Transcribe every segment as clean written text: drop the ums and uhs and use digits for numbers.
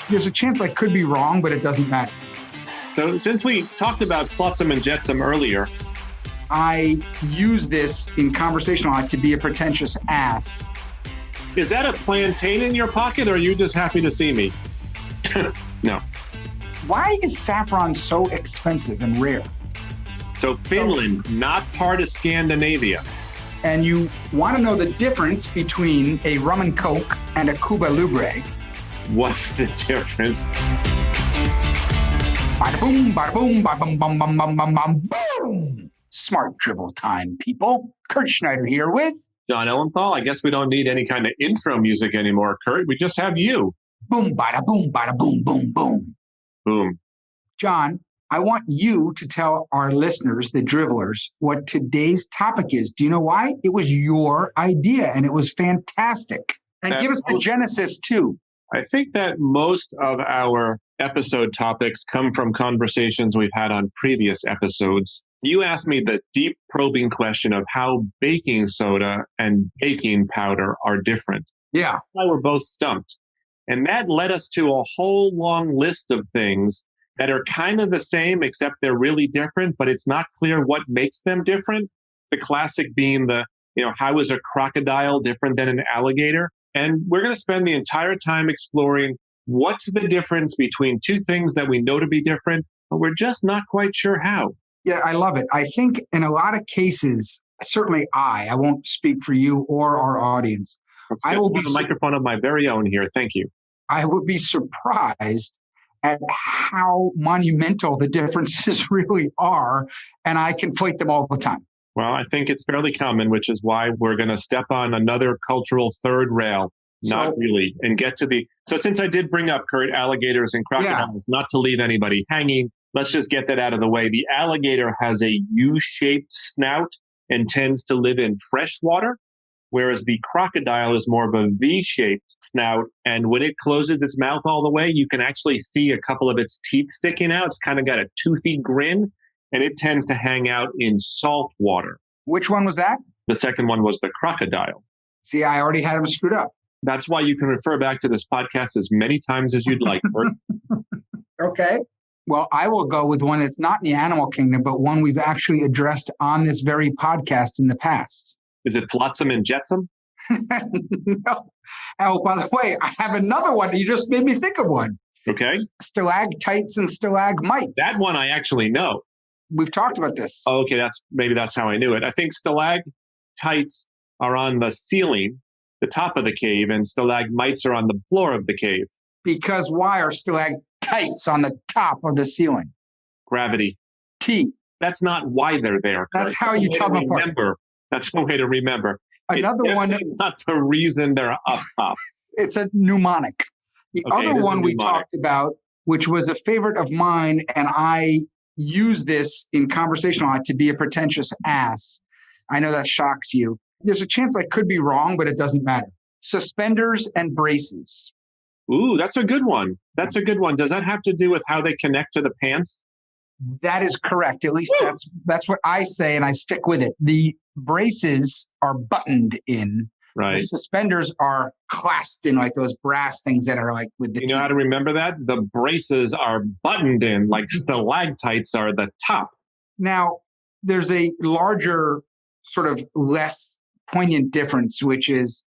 There's a chance I could be wrong, but it doesn't matter. So since we talked about flotsam and jetsam earlier, I use this in conversation a lot to be a pretentious ass. is that a plantain in your pocket or are you just happy to see me? No. Why is saffron so expensive and rare? So Finland, not part of Scandinavia. And you want to know the difference between a rum and coke and a Cuba Libre. What's the difference? Bada boom, bada boom, bada bum, bum, bum, bum, bum, bum, boom. Smart Drivel time, people. Kurt Schneider here with Jon Ellenthal, I guess we don't need any kind of intro music anymore, Kurt. We just have you. boom, bada boom, boom, boom. Boom. Jon, I want you to tell our listeners, the Drivelers, what today's topic is. Do you know why? It was your idea, and it was fantastic. And give us the genesis, too. I think that most of our episode topics come from conversations we've had on previous episodes. You asked me the deep probing question of how baking soda and baking powder are different. Yeah. We're both stumped. And that led us to a whole long list of things that are kind of the same, except they're really different, but it's not clear what makes them different. The classic being how is a crocodile different than an alligator? And we're going to spend the entire time exploring what's the difference between two things that we know to be different, but we're just not quite sure how. Yeah, I love it. I think in a lot of cases, certainly I won't speak for you or our audience. I will be a microphone of my very own here. Thank you. I would be surprised at how monumental the differences really are, and I conflate them all the time. Well, I think it's fairly common, which is why we're going to step on another cultural third rail. Not really. And get to so since I did bring up, Kurt, alligators and crocodiles, not to leave anybody hanging, let's just get that out of the way. The alligator has a U-shaped snout and tends to live in fresh water, whereas the crocodile is more of a V-shaped snout. And when it closes its mouth all the way, you can actually see a couple of its teeth sticking out. It's kind of got a toothy grin, and it tends to hang out in salt water. Which one was that? The second one was the crocodile. See, I already had them screwed up. That's why you can refer back to this podcast as many times as you'd like, Kurt. Okay. Well, I will go with one that's not in the animal kingdom, but one we've actually addressed on this very podcast in the past. Is it flotsam and jetsam? No. Oh, by the way, I have another one. You just made me think of one. Okay. Stalactites and stalagmites. That one I actually know. We've talked about this. Oh, okay, maybe that's how I knew it. I think stalactites are on the ceiling, the top of the cave, and stalagmites are on the floor of the cave. Because why are stalactites on the top of the ceiling? Gravity. T. That's not why they're there. That's how you tell them apart. That's a way to remember. Another one. Not the reason they're up top. It's a mnemonic. The other one we talked about, which was a favorite of mine, and I use this in conversation a lot to be a pretentious ass. I know that shocks you. There's a chance I could be wrong, but it doesn't matter. Suspenders and braces. Ooh, that's a good one. That's a good one. Does that have to do with how they connect to the pants? That is correct. At least that's what I say, and I stick with it. The braces are buttoned in. Right. The suspenders are clasped in like those brass things that are like with the You know how to remember that? The braces are buttoned in like stalactites are the top. Now, there's a larger, sort of less poignant difference, which is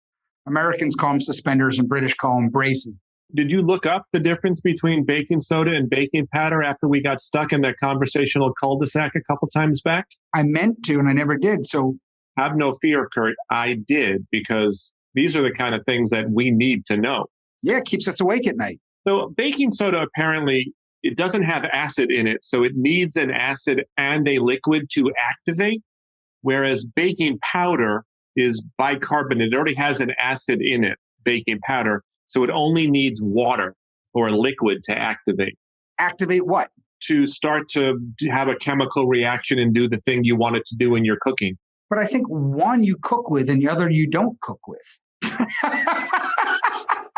Americans call them suspenders and British call them braces. Did you look up the difference between baking soda and baking powder after we got stuck in that conversational cul-de-sac a couple times back? I meant to, and I never did. So have no fear, Kurt. I did, because these are the kind of things that we need to know. Yeah, it keeps us awake at night. So baking soda, apparently, it doesn't have acid in it. So it needs an acid and a liquid to activate. Whereas baking powder is bicarbonate. It already has an acid in it, baking powder. So it only needs water or liquid to activate. Activate what? To start to have a chemical reaction and do the thing you want it to do in your cooking. But I think one you cook with and the other you don't cook with.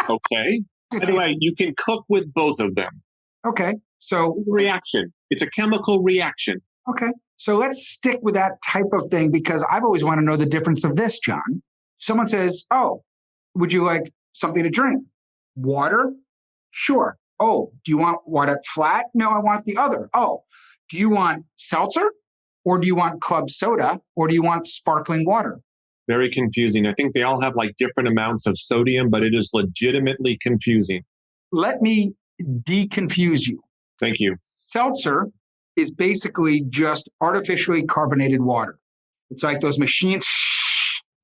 Okay. Anyway, you can cook with both of them. Okay. So reaction. It's a chemical reaction. Okay. So let's stick with that type of thing, because I've always wanted to know the difference of this, Jon. Someone says, oh, would you like something to drink? Water? Sure. Oh, do you want it flat? No, I want the other. Oh, do you want seltzer? Or do you want club soda? Or do you want sparkling water? Very confusing. I think they all have like different amounts of sodium, but it is legitimately confusing. Let me deconfuse you. Thank you. Seltzer is basically just artificially carbonated water. It's like those machines,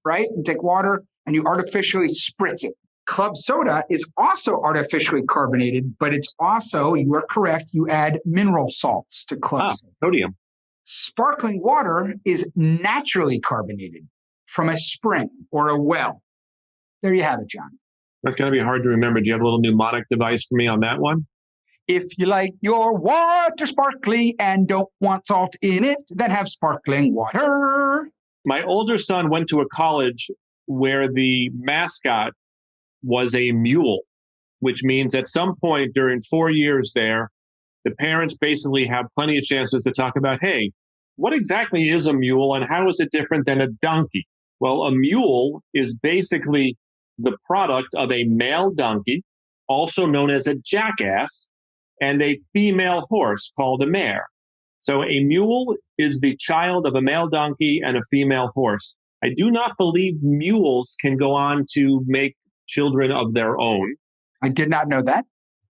right? You take water and you artificially spritz it. Club soda is also artificially carbonated, but it's also, you are correct, you add mineral salts to club soda. Sodium. Sparkling water is naturally carbonated from a spring or a well. There you have it, Jon. That's going to be hard to remember. Do you have a little mnemonic device for me on that one? If you like your water sparkly and don't want salt in it, then have sparkling water. My older son went to a college where the mascot was a mule, which means at some point during 4 years there, the parents basically have plenty of chances to talk about, hey, what exactly is a mule and how is it different than a donkey? Well, a mule is basically the product of a male donkey, also known as a jackass, and a female horse called a mare. So a mule is the child of a male donkey and a female horse. I do not believe mules can go on to make children of their own. I did not know that.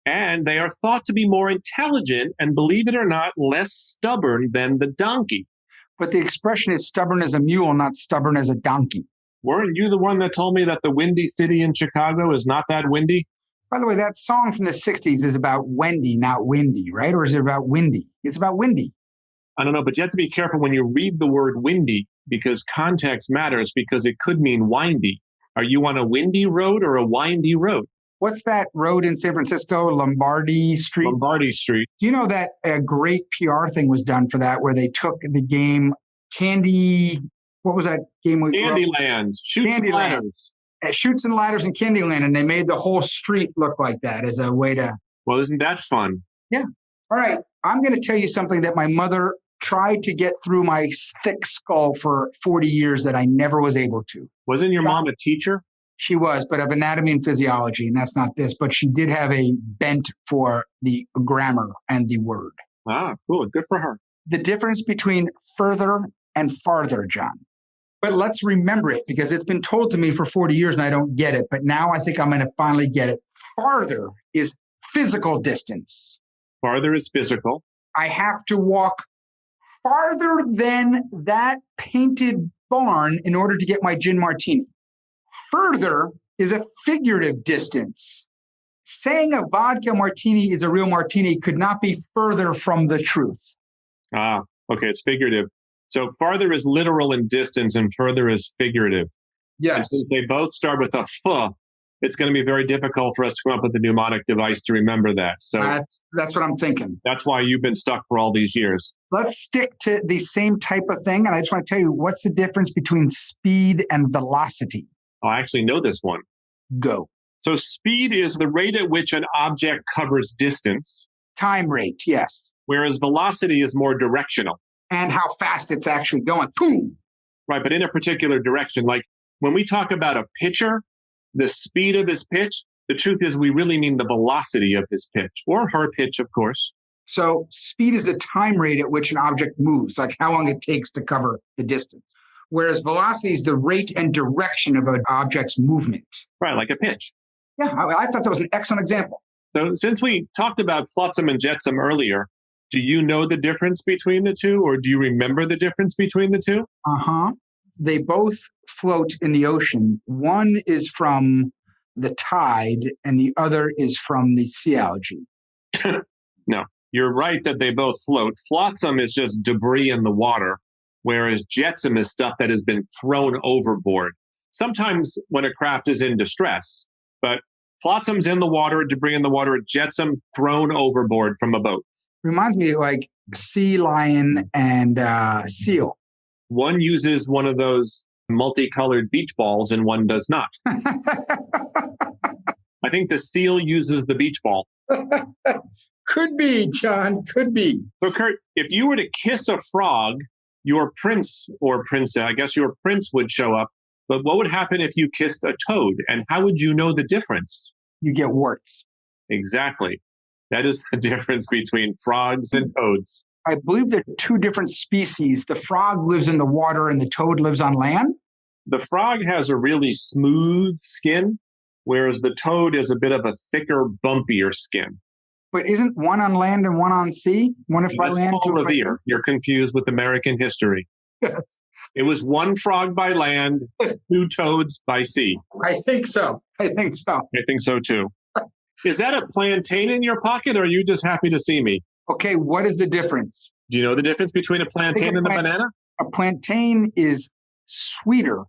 And they are thought to be more intelligent and, believe it or not, less stubborn than the donkey. But the expression is stubborn as a mule, not stubborn as a donkey. Weren't you the one that told me that the Windy City in Chicago is not that windy? By the way, that song from the 60s is about Wendy, not windy, right? Or is it about windy? It's about windy. I don't know, but you have to be careful when you read the word windy because context matters because it could mean windy. Are you on a windy road or a windy road? What's that road in San Francisco? Lombardi Street? Lombardi Street. Do you know that a great PR thing was done for that where they took the game Candy, what was that game? Candyland. Shoots and Ladders. Shoots and Ladders in Candyland, and they made the whole street look like that as a way to... Well, isn't that fun? Yeah. All right. I'm going to tell you something that my mother tried to get through my thick skull for 40 years that I never was able to. Wasn't your mom a teacher? She was, but of anatomy and physiology, and that's not this. But she did have a bent for the grammar and the word. Ah, cool. Good for her. The difference between further and farther, Jon. But let's remember it because it's been told to me for 40 years and I don't get it. But now I think I'm going to finally get it. Farther is physical distance. Farther is physical. I have to walk farther than that painted barn in order to get my gin martini. Further is a figurative distance. Saying a vodka martini is a real martini could not be further from the truth. Ah, okay. It's figurative. So farther is literal in distance and further is figurative. Yes. And since they both start with a f, it's going to be very difficult for us to come up with a mnemonic device to remember that. So that's what I'm thinking. That's why you've been stuck for all these years. Let's stick to the same type of thing. And I just want to tell you, what's the difference between speed and velocity? Oh, I actually know this one. Go. So speed is the rate at which an object covers distance. Time rate, yes. Whereas velocity is more directional. And how fast it's actually going. Boom. Right, but in a particular direction. Like when we talk about a pitcher, the speed of his pitch, the truth is we really mean the velocity of his pitch, or her pitch, of course. So speed is the time rate at which an object moves, like how long it takes to cover the distance. Whereas velocity is the rate and direction of an object's movement. Right, like a pitch. Yeah, I thought that was an excellent example. So since we talked about flotsam and jetsam earlier, do you know the difference between the two, or do you remember the difference between the two? Uh-huh. They both float in the ocean. One is from the tide, and the other is from the sea algae. No, you're right that they both float. Flotsam is just debris in the water, whereas jetsam is stuff that has been thrown overboard. Sometimes when a craft is in distress, but flotsam's in the water, debris in the water, jetsam thrown overboard from a boat. Reminds me of like sea lion and seal. One uses one of those multicolored beach balls and one does not. I think the seal uses the beach ball. Could be, Jon, could be. So, Kurt, if you were to kiss a frog, your prince or princess, I guess your prince would show up. But what would happen if you kissed a toad? And how would you know the difference? You get warts. Exactly. That is the difference between frogs and toads. I believe they're two different species. The frog lives in the water and the toad lives on land. The frog has a really smooth skin, whereas the toad is a bit of a thicker, bumpier skin. But isn't one on land and one on sea? One if by land, Paul Revere. You're confused with American history. Yes. It was one frog by land, two toads by sea. I think so. I think so too. Is that a plantain in your pocket, or are you just happy to see me? Okay, what is the difference? Do you know the difference between a plantain and a banana? A plantain is sweeter,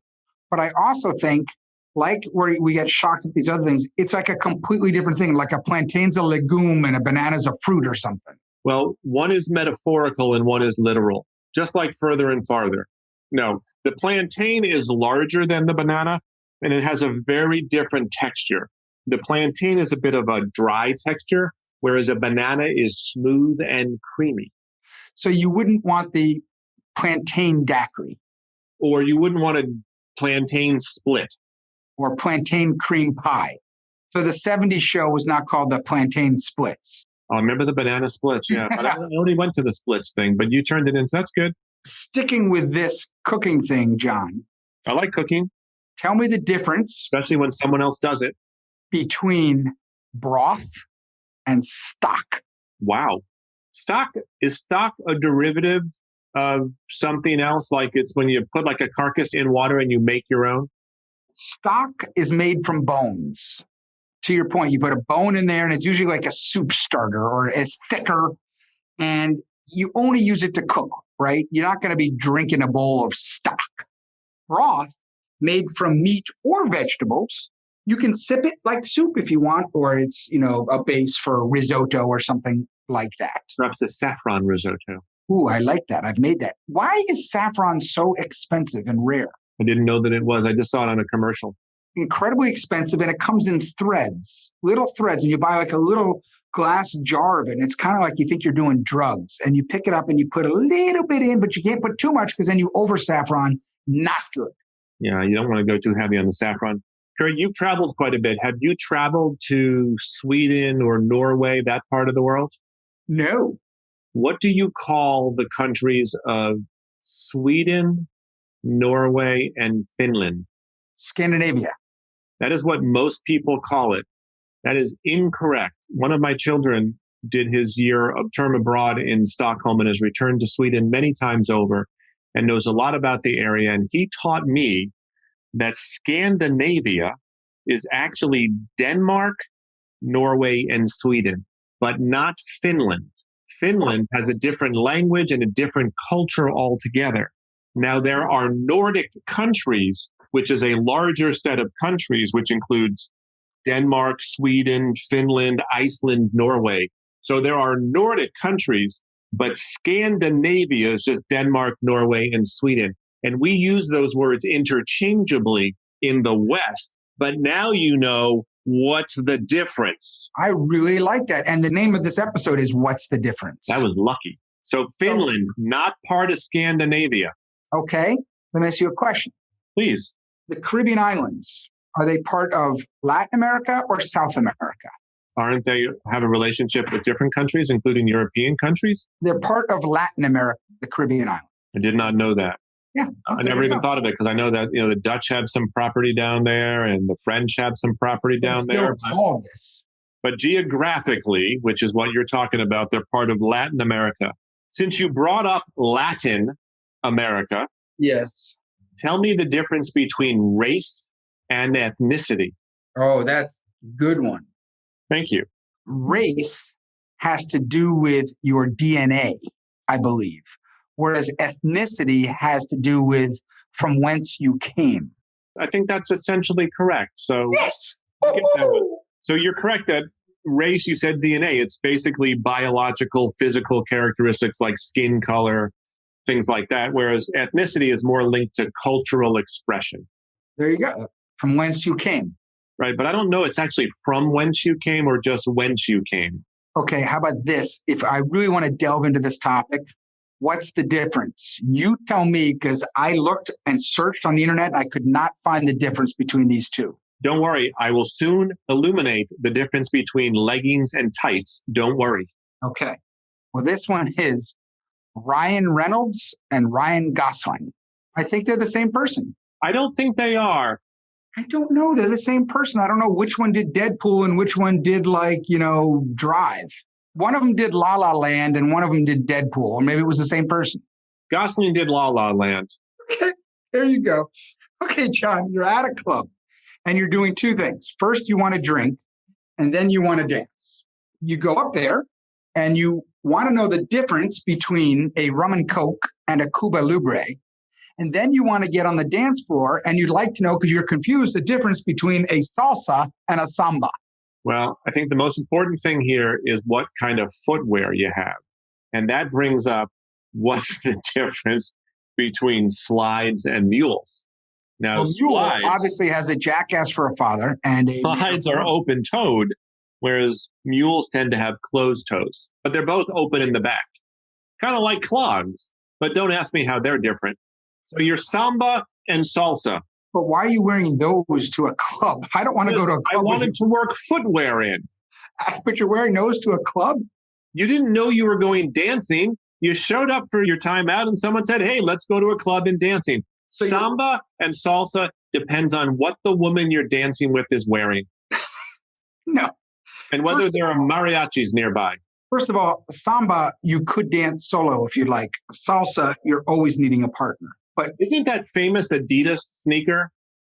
but I also think, like where we get shocked at these other things, it's like a completely different thing. Like a plantain's a legume and a banana's a fruit or something. Well, one is metaphorical and one is literal, just like further and farther. No, the plantain is larger than the banana, and it has a very different texture. The plantain is a bit of a dry texture, whereas a banana is smooth and creamy. So you wouldn't want the plantain daiquiri. Or you wouldn't want a plantain split. Or plantain cream pie. So the 70s show was not called the Plantain Splits. Oh, remember the banana splits? Yeah, but I only went to the splits thing, but you turned it into, that's good. Sticking with this cooking thing, John. I like cooking. Tell me the difference. Especially when someone else does it. Between broth and stock. Wow. Is stock a derivative of something else? Like it's when you put like a carcass in water and you make your own? Stock is made from bones. To your point, you put a bone in there and it's usually like a soup starter or it's thicker and you only use it to cook, right? You're not going to be drinking a bowl of stock. Broth made from meat or vegetables, you can sip it like soup if you want, or it's, a base for risotto or something like that. Perhaps a saffron risotto. Ooh, I like that. I've made that. Why is saffron so expensive and rare? I didn't know that it was. I just saw it on a commercial. Incredibly expensive, and it comes in threads, little threads, and you buy like a little glass jar of it, and it's kind of like you think you're doing drugs, and you pick it up and you put a little bit in, but you can't put too much because then you over saffron. Not good. Yeah, you don't want to go too heavy on the saffron. Kurt, you've traveled quite a bit. Have you traveled to Sweden or Norway, that part of the world? No. What do you call the countries of Sweden, Norway, and Finland? Scandinavia. That is what most people call it. That is incorrect. One of my children did his year of term abroad in Stockholm and has returned to Sweden many times over and knows a lot about the area. And he taught me that Scandinavia is actually Denmark, Norway, and Sweden, but not Finland. Finland has a different language and a different culture altogether. Now, there are Nordic countries, which is a larger set of countries, which includes Denmark, Sweden, Finland, Iceland, Norway. So there are Nordic countries, but Scandinavia is just Denmark, Norway, and Sweden. And we use those words interchangeably in the West. But now you know what's the difference. I really like that. And the name of this episode is What's the Difference? That was lucky. So Finland, not part of Scandinavia. Okay. Let me ask you a question. Please. The Caribbean islands, are they part of Latin America or South America? Aren't they have a relationship with different countries, including European countries? They're part of Latin America, the Caribbean islands. I did not know that. Yeah. I never even thought of it because I know that the Dutch have some property down there and the French have some property down there. But geographically, which is what you're talking about, they're part of Latin America. Since you brought up Latin America, yes, tell me the difference between race and ethnicity. Oh, that's a good one. Thank you. Race has to do with your DNA, I believe, whereas ethnicity has to do with from whence you came. I think that's essentially correct. So yes. So you're correct that race, you said DNA, it's basically biological, physical characteristics like skin color, things like that, whereas ethnicity is more linked to cultural expression. There you go. From whence you came. Right, but I don't know it's actually from whence you came or just whence you came. Okay, how about this? If I really want to delve into this topic, what's the difference? You tell me, because I looked and searched on the internet and I could not find the difference between these two. Don't worry. I will soon illuminate the difference between leggings and tights. Don't worry. Okay. Well, this one is Ryan Reynolds and Ryan Gosling. I think they're the same person. I don't think they are. I don't know. They're the same person. I don't know which one did Deadpool and which one did Drive. One of them did La La Land and one of them did Deadpool. Or maybe it was the same person. Gosling did La La Land. Okay. There you go. Okay, Jon, you're at a club and you're doing two things. First, you want to drink and then you want to dance. You go up there and you want to know the difference between a rum and coke and a Cuba Libre. And then you want to get on the dance floor and you'd like to know, because you're confused, the difference between a salsa and a samba. Well, I think the most important thing here is what kind of footwear you have. And that brings up what's the difference between slides and mules. Now, Mule obviously has a jackass for a father and slides are open-toed, whereas mules tend to have closed toes. But they're both open in the back. Kind of like clogs, but don't ask me how they're different. So you're Samba and Salsa. But why are you wearing those to a club? I don't want to go to a club. I wanted to work footwear in. But you're wearing those to a club? You didn't know you were going dancing. You showed up for your time out and someone said, hey, let's go to a club and dancing. So Samba and Salsa depends on what the woman you're dancing with is wearing. No. And whether there are mariachis nearby. First of all, Samba, you could dance solo if you like. Salsa, you're always needing a partner. But isn't that famous Adidas sneaker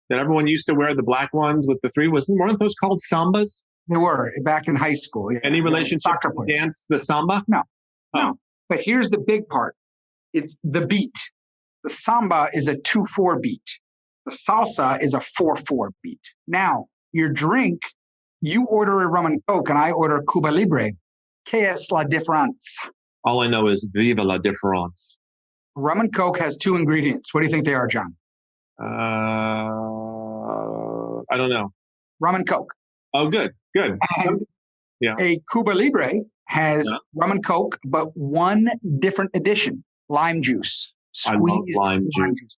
that everyone used to wear, the black ones with the three? Weren't those called Sambas? They were back in high school. Yeah. Any relationship to dance the Samba? No. But here's the big part. It's the beat. The Samba is a 2/4 beat. The salsa is a 4/4 beat. Now, your drink, you order a rum and coke and I order Cuba Libre. ¿Qué es la diferencia? All I know is viva la diferencia. Rum and coke has two ingredients. What do you think they are, Jon? I don't know. Rum and coke. Oh, good. And a Cuba Libre has rum and coke, but one different addition, lime juice. I love lime juice.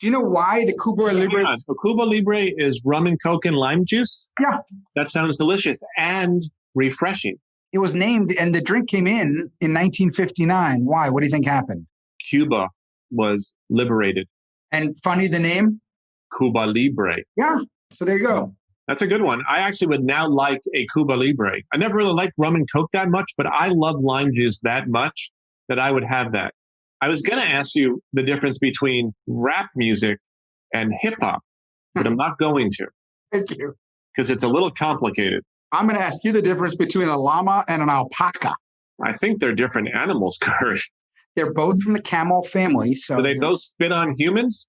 Do you know why the Cuba Libre? The Cuba Libre is rum and coke and lime juice? Yeah. That sounds delicious and refreshing. It was named, and the drink came in 1959. Why? What do you think happened? Cuba was liberated. And funny, the name? Cuba Libre. Yeah. So there you go. That's a good one. I actually would now like a Cuba Libre. I never really liked rum and coke that much, but I love lime juice that much that I would have that. I was going to ask you the difference between rap music and hip-hop, but I'm not going to. Thank you. Because it's a little complicated. I'm going to ask you the difference between a llama and an alpaca. I think they're different animals, Kurt. They're both from the camel family. So do they both spit on humans?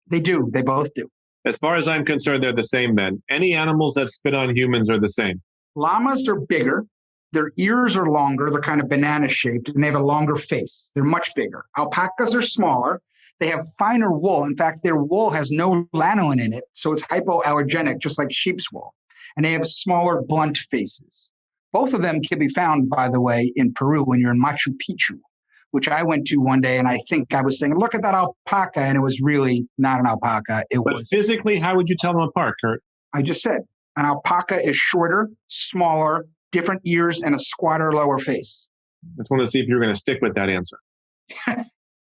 They do. They both do. As far as I'm concerned, they're the same then. Any animals that spit on humans are the same. Llamas are bigger. Their ears are longer. They're kind of banana-shaped, and they have a longer face. They're much bigger. Alpacas are smaller. They have finer wool. In fact, their wool has no lanolin in it, so it's hypoallergenic, just like sheep's wool. And they have smaller, blunt faces. Both of them can be found, by the way, in Peru when you're in Machu Picchu, which I went to one day, and I think I was saying, look at that alpaca, and it was really not an alpaca. But physically, how would you tell them apart, Kurt? I just said, an alpaca is shorter, smaller, different ears, and a squatter lower face. I just want to see if you're going to stick with that answer.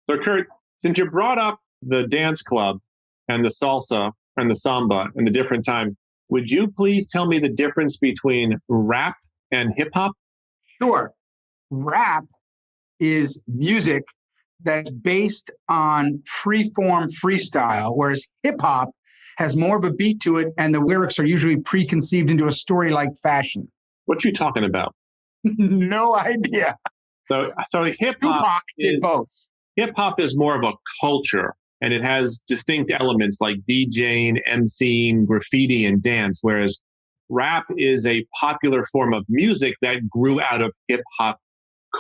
So, Kurt, since you brought up the dance club and the salsa and the samba and the different time, would you please tell me the difference between rap and hip-hop? Sure. Rap is music that's based on free-form freestyle, whereas hip-hop has more of a beat to it, and the lyrics are usually preconceived into a story-like fashion. What you talking about? No idea. So Tupac did both. Hip-hop is more of a culture, and it has distinct elements like DJing, MCing, graffiti, and dance, whereas rap is a popular form of music that grew out of hip-hop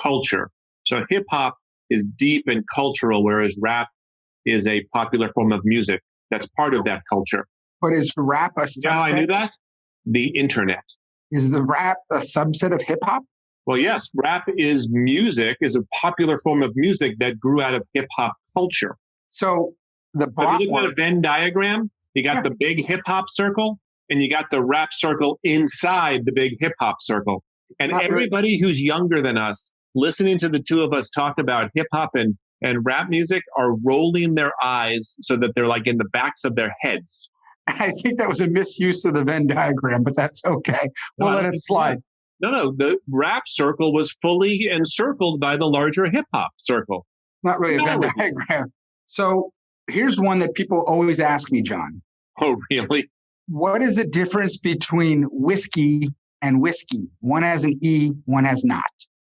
culture. So hip-hop is deep and cultural, whereas rap is a popular form of music that's part of that culture. But is rap a subset? Yeah, I knew that. The internet. Is the rap a subset of hip-hop? Well, yes. Rap is music, is a popular form of music that grew out of hip-hop culture. So if you look at a Venn diagram, you got the big hip-hop circle, and you got the rap circle inside the big hip hop circle. And everybody who's younger than us, listening to the two of us talk about hip hop and rap music, are rolling their eyes so that they're like in the backs of their heads. I think that was a misuse of the Venn diagram, but that's okay. We'll let it slide. No, the rap circle was fully encircled by the larger hip hop circle. Not really a Venn diagram. So here's one that people always ask me, Jon. Oh, really? What is the difference between whiskey and whiskey? One has an E, one has not.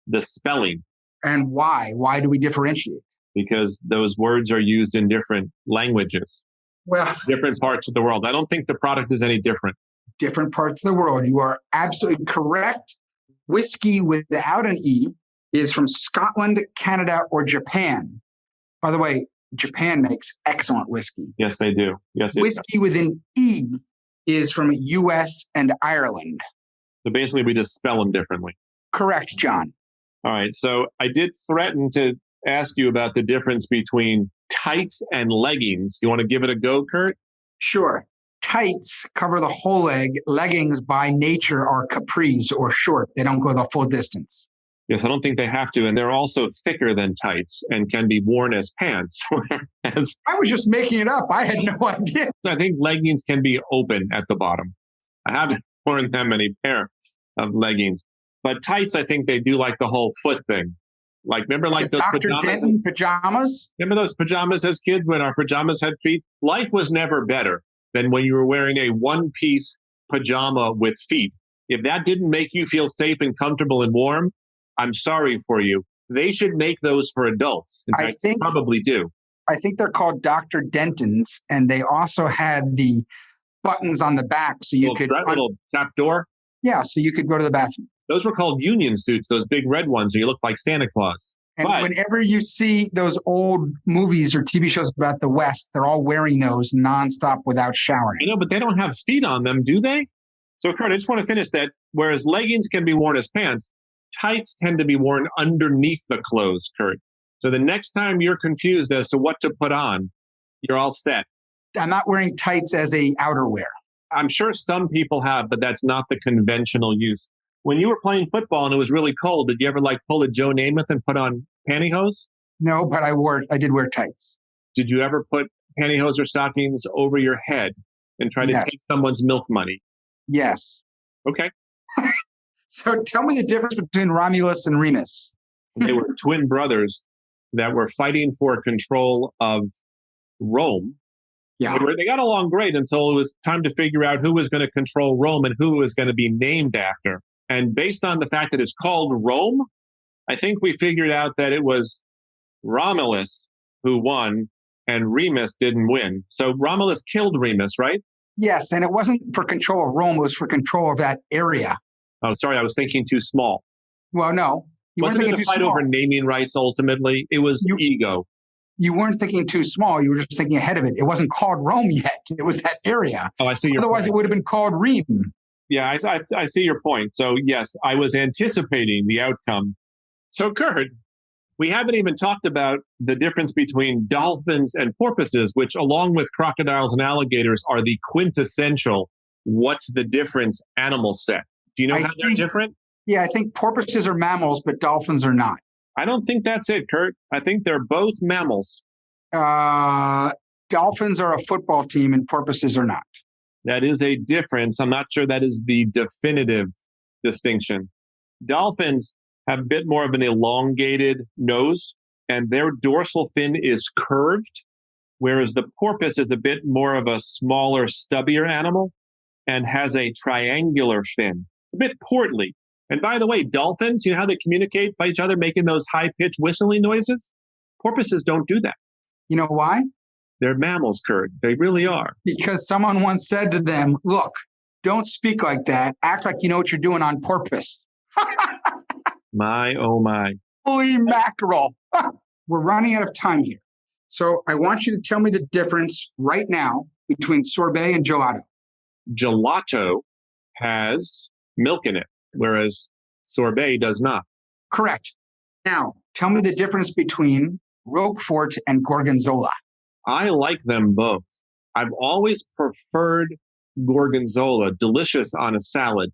The spelling. And why? Why do we differentiate? Because those words are used in different languages. Well, different parts of the world. I don't think the product is any different. Different parts of the world. You are absolutely correct. Whiskey without an E is from Scotland, Canada, or Japan. By the way, Japan makes excellent whiskey. Yes, they do. Yes, whiskey with an E is from US and Ireland. So basically, we just spell them differently. Correct, Jon. All right. So I did threaten to ask you about the difference between tights and leggings. You want to give it a go, Kurt? Sure. Tights cover the whole leg. Leggings by nature are capris or short. They don't go the full distance. Yes, I don't think they have to. And they're also thicker than tights and can be worn as pants. I was just making it up. I had no idea. I think leggings can be open at the bottom. I haven't worn that many pair of leggings. But tights, I think they do like the whole foot thing. Like, remember like those Dr. Denton pajamas? Remember those pajamas as kids when our pajamas had feet? Life was never better than when you were wearing a one-piece pajama with feet. If that didn't make you feel safe and comfortable and warm, I'm sorry for you. They should make those for adults. In fact, they probably do. I think they're called Dr. Denton's, and they also had the buttons on the back so you could... little trap door? Yeah, so you could go to the bathroom. Those were called union suits, those big red ones where you look like Santa Claus. And whenever you see those old movies or TV shows about the West, they're all wearing those nonstop without showering. I know, but they don't have feet on them, do they? So, Kurt, I just want to finish that. Whereas leggings can be worn as pants, tights tend to be worn underneath the clothes, Kurt. So the next time you're confused as to what to put on, you're all set. I'm not wearing tights as a outerwear. I'm sure some people have, but that's not the conventional use. When you were playing football and it was really cold, did you ever pull a Joe Namath and put on pantyhose? No, but I did wear tights. Did you ever put pantyhose or stockings over your head and try to take someone's milk money? Yes. Okay. So tell me the difference between Romulus and Remus. They were twin brothers that were fighting for control of Rome. Yeah. They got along great until it was time to figure out who was going to control Rome and who it was going to be named after. And based on the fact that it's called Rome, I think we figured out that it was Romulus who won and Remus didn't win. So Romulus killed Remus, right? Yes, and it wasn't for control of Rome, it was for control of that area. Oh, sorry, I was thinking too small. Well, no. Wasn't it a fight over naming rights ultimately? It was ego. You weren't thinking too small. You were just thinking ahead of it. It wasn't called Rome yet. It was that area. Oh, I see your Otherwise, point. It would have been called Rome. Yeah, I see your point. So, yes, I was anticipating the outcome. So, Kurt, we haven't even talked about the difference between dolphins and porpoises, which, along with crocodiles and alligators, are the quintessential what's the difference animal set. Do you know how they're different? Yeah, I think porpoises are mammals, but dolphins are not. I don't think that's it, Kurt. I think they're both mammals. Dolphins are a football team and porpoises are not. That is a difference. I'm not sure that is the definitive distinction. Dolphins have a bit more of an elongated nose, and their dorsal fin is curved, whereas the porpoise is a bit more of a smaller, stubbier animal and has a triangular fin, a bit portly. And by the way, dolphins, you know how they communicate by each other, making those high-pitched whistling noises? Porpoises don't do that. You know why? They're mammals, Kurt. They really are. Because someone once said to them, look, don't speak like that. Act like you know what you're doing on porpoise. My, oh my. Holy mackerel. We're running out of time here. So I want you to tell me the difference right now between sorbet and gelato. Gelato has milk in it, whereas sorbet does not. Correct. Now, tell me the difference between Roquefort and Gorgonzola. I like them both. I've always preferred gorgonzola, delicious on a salad.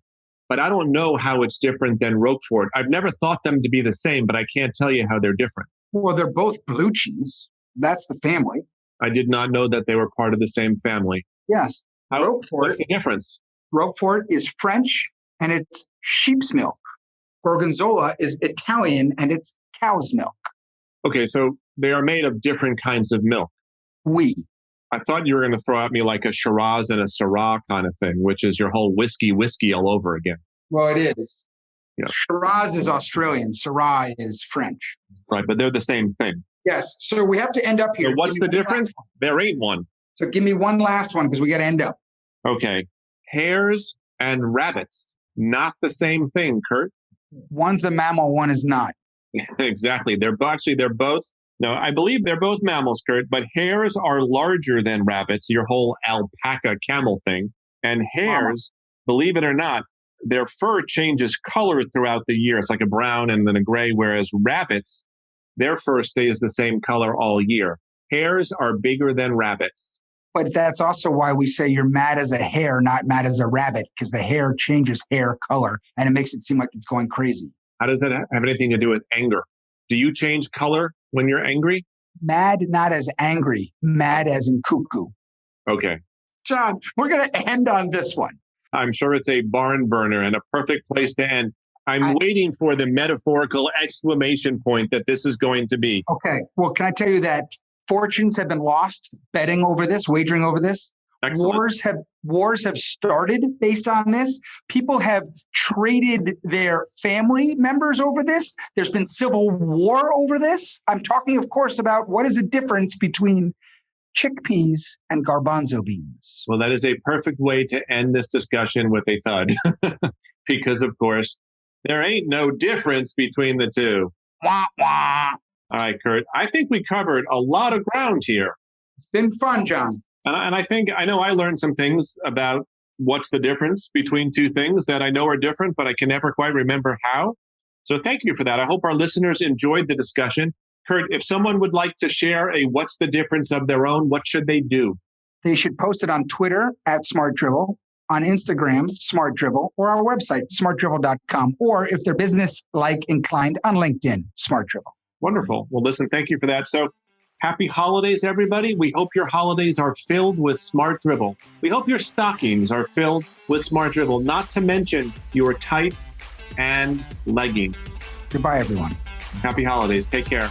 But I don't know how it's different than Roquefort. I've never thought them to be the same, but I can't tell you how they're different. Well, they're both blue cheese. That's the family. I did not know that they were part of the same family. Yes. What's the difference? Roquefort is French and it's sheep's milk. Gorgonzola is Italian and it's cow's milk. Okay, so they are made of different kinds of milk. Oui. I thought you were going to throw at me like a Shiraz and a Syrah kind of thing, which is your whole whiskey all over again. Well, it is. Yeah. Shiraz is Australian. Syrah is French. Right, but they're the same thing. Yes. So we have to end up here. So what's the difference? There ain't one. So give me one last one because we got to end up. Okay. Hares and rabbits. Not the same thing, Kurt. One's a mammal, one is not. Exactly. They're both. No, I believe they're both mammals, Kurt, but hares are larger than rabbits, your whole alpaca camel thing. And hares, believe it or not, their fur changes color throughout the year. It's like a brown and then a gray, whereas rabbits, their fur stays the same color all year. Hares are bigger than rabbits. But that's also why we say you're mad as a hare, not mad as a rabbit, because the hare changes hair color and it makes it seem like it's going crazy. How does that have anything to do with anger? Do you change color when you're angry? Mad, not as angry. Mad as in cuckoo. Okay. Jon, we're going to end on this one. I'm sure it's a barn burner and a perfect place to end. I'm waiting for the metaphorical exclamation point that this is going to be. Okay. Well, can I tell you that fortunes have been lost betting over this, wagering over this? Excellent. Wars have started based on this. People have traded their family members over this. There's been civil war over this. I'm talking, of course, about what is the difference between chickpeas and garbanzo beans. Well, that is a perfect way to end this discussion with a thud. Because, of course, there ain't no difference between the two. Wah, wah. All right, Kurt. I think we covered a lot of ground here. It's been fun, Jon. And I know I learned some things about what's the difference between two things that I know are different, but I can never quite remember how. So thank you for that. I hope our listeners enjoyed the discussion. Kurt, if someone would like to share a what's the difference of their own, what should they do? They should post it on Twitter @SmartDrivel, on Instagram, SmartDrivel, or our website, smartdrivel.com, or if they're business-like inclined, on LinkedIn, SmartDrivel. Wonderful. Well, listen, thank you for that. So happy holidays, everybody. We hope your holidays are filled with Smart Drivel. We hope your stockings are filled with Smart Drivel, not to mention your tights and leggings. Goodbye, everyone. Happy holidays. Take care.